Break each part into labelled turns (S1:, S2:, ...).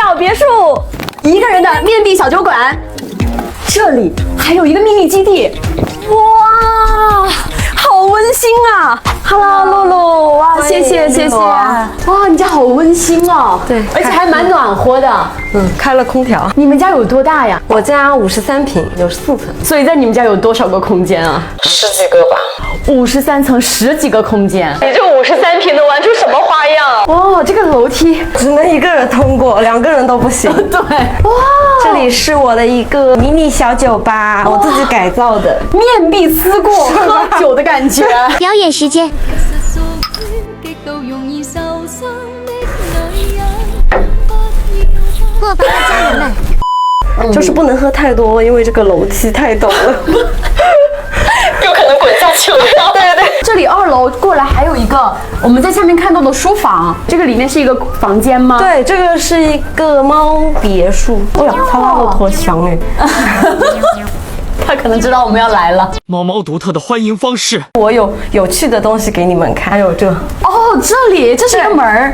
S1: 小别墅，一个人的面壁小酒馆，这里还有一个秘密基地，哇，好温馨啊 ！Hello， 露露，哇，谢谢。哇，你家好温馨哦，
S2: 对，
S1: 而且还蛮暖和的。
S2: 开了空调。
S1: 你们家有多大呀？
S2: 我家53平，有4层，
S1: 所以在你们家有多少个空间啊
S2: 10几个吧。
S1: 53层10几个空间，你这53平能玩出什么花样？哇，这个楼梯
S2: 只能一个人通过，2个人都不行。
S1: 对，哇，
S2: 这里是我的一个迷你小酒吧，我自己改造的，
S1: 面壁思过喝酒的感觉。
S3: 表演时间。过吧，家人们。
S2: 就是不能喝太多，因为这个楼梯太陡了，
S1: 有可能滚下去了。对，这里2楼过来还有一个我们在下面看到的书房，这个里面是一个房间吗？
S2: 对，这个是一个猫别墅。哎呀，它拉了坨香哎。
S1: 他可能知道我们要来了。
S4: 猫猫独特的欢迎方式。
S2: 我有趣的东西给你们看，还有这。
S1: 哦，这是一个门儿。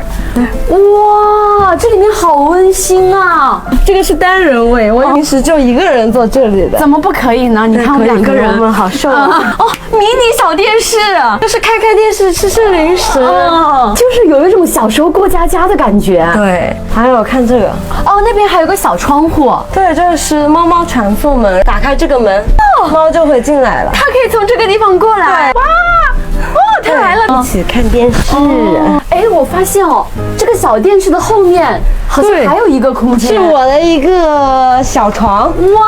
S1: 哇，这里面好温馨啊！
S2: 这个是单人位，我平时就一个人坐这里的。
S1: 怎么不可以呢？你看我们2个人，
S2: 我们好受啊！
S1: 哦，迷你小电视，
S2: 就是开电视，吃零食，
S1: 就是有一种小时候过家家的感觉。
S2: 对，还有看这个。
S1: 哦，那边还有个小窗户。
S2: 对，这是猫猫传送门，打开这个门，猫就会进来了。
S1: 它可以从这个地方过来。哇！哦，它来了，
S2: 一起看电视。
S1: 哎，我发现哦，这个小电视的后面好像还有一个空间，
S2: 是我的一个小床。
S1: 哇，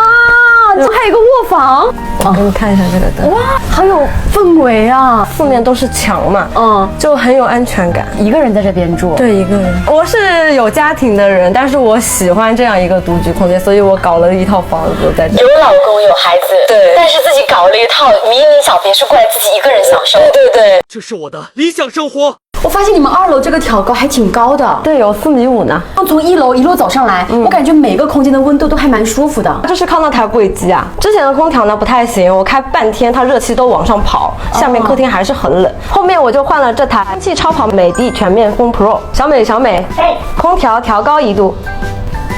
S1: 这还有一个卧房。
S2: 我给你看一下这个灯。
S1: 哇，好有氛围啊！
S2: 四面都是墙嘛，就很有安全感。
S1: 一个人在这边住？
S2: 对，一个人。我是有家庭的人，但是我喜欢这样一个独居空间，所以我搞了一套房子在这。
S5: 有老公有孩子，
S2: 对，
S5: 但是自己搞了一套迷你小别墅过来，自己一个人享受。
S2: 对，
S4: 这是我的理想生活。
S1: 我发现你们2楼这个挑高还挺高的，
S2: 对，有4.5米呢。
S1: 从1楼一路走上来，我感觉每个空间的温度都还蛮舒服的。
S2: 这是靠那台柜机啊，之前的空调呢不太行，我开半天它热气都往上跑，下面客厅还是很冷。后面我就换了这台空气超跑美的全面风 Pro。小美，空调调高1度，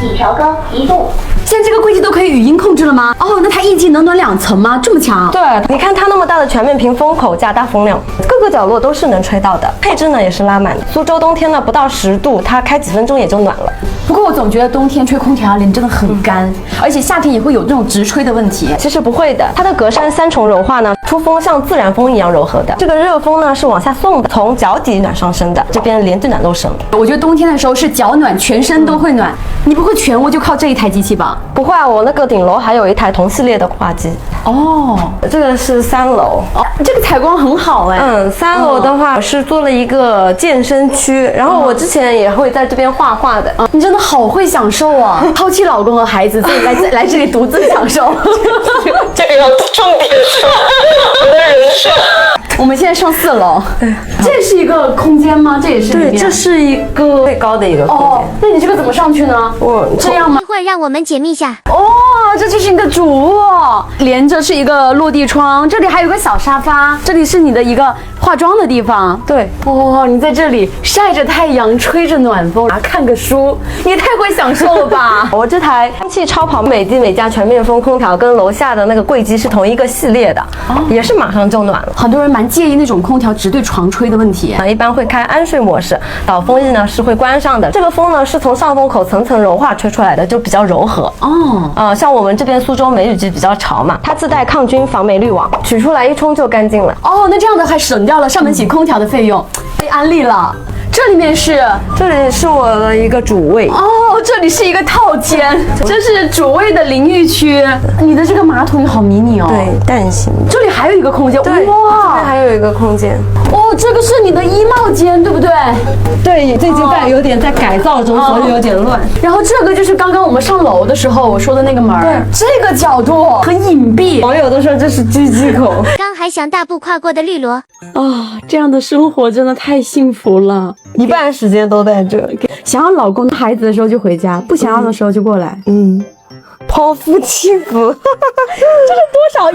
S5: 已调高1度。
S1: 现在这个柜机都可以语音控制了吗？哦，那它一机能暖2层吗？这么强？
S2: 对，你看它那么大的全面屏风口加大风量，各个角落都是能吹到的。配置呢也是拉满的。苏州冬天呢不到10度，它开几分钟也就暖了。
S1: 不过我总觉得冬天吹空调脸真的很干，而且夏天也会有这种直吹的问题。
S2: 其实不会的，它的格栅3重柔化呢，出风像自然风一样柔和的。这个热风呢是往下送的，从脚底暖上身的，这边连对暖都省了。
S1: 我觉得冬天的时候是脚暖，全身都会暖。你不会全屋就靠这一台机器吧？
S2: 不会啊，我那个顶楼还有一台同系列的化机。
S1: 哦，
S2: 这个是3楼。
S1: 哦，这个采光很好哎。
S2: 3楼的话是做了一个健身区，然后我之前也会在这边画画的。
S1: 你真的好会享受啊！抛弃老公和孩子，自己来这里独自享受。
S5: 这个要重点说，我的人设。
S1: 我们现在上4楼，这是一个空间吗？这也是里面。
S2: 对，这是一个最高的一个空间。
S1: 哦，那你这个怎么上去呢？这样吗？
S3: 一会儿让我们解密下。
S1: 哦，这就是你的主卧，连着是一个落地窗，这里还有个小沙发，这里是你的一个化妆的地方。
S2: 对，
S1: 哇，你在这里晒着太阳，吹着暖风，看个书，你也太会享受了吧！
S2: 我这台空气超跑美的美家全面风空调跟楼下的那个柜机是同一个系列的，也是马上就暖了。
S1: 很多人蛮介意那种空调直对床吹的问题，
S2: 一般会开安睡模式，导风翼呢是会关上的。这个风呢是从上风口层层柔化吹出来的，就比较柔和。像我们这边苏州梅雨季比较潮嘛，它自带抗菌防霉滤网，取出来一冲就干净了。
S1: 哦，那这样的还省掉了上门洗空调的费用，被安利了。这里是我的一个主卫哦，这里是一个套间，这是主卫的淋浴区。你的这个马桶也好迷你哦，
S2: 对，蛋形。
S1: 这里还有一个空间，
S2: 哇，这边还有一个空间。
S1: 哦，这个是你的衣帽间，对不对？
S2: 对，最近有点在改造中，所以有点乱。
S1: 然后这个就是刚刚我们上楼的时候我说的那个门，对，这个角度很隐蔽。
S2: 网友都说这是狙击口。
S3: 刚还想大步跨过的绿萝
S1: 啊，这样的生活真的太幸福了。
S2: 一半时间都在这，
S1: 想要老公孩子的时候就回家，不想要的时候就过来。
S2: 抛夫弃子，
S1: 这是多少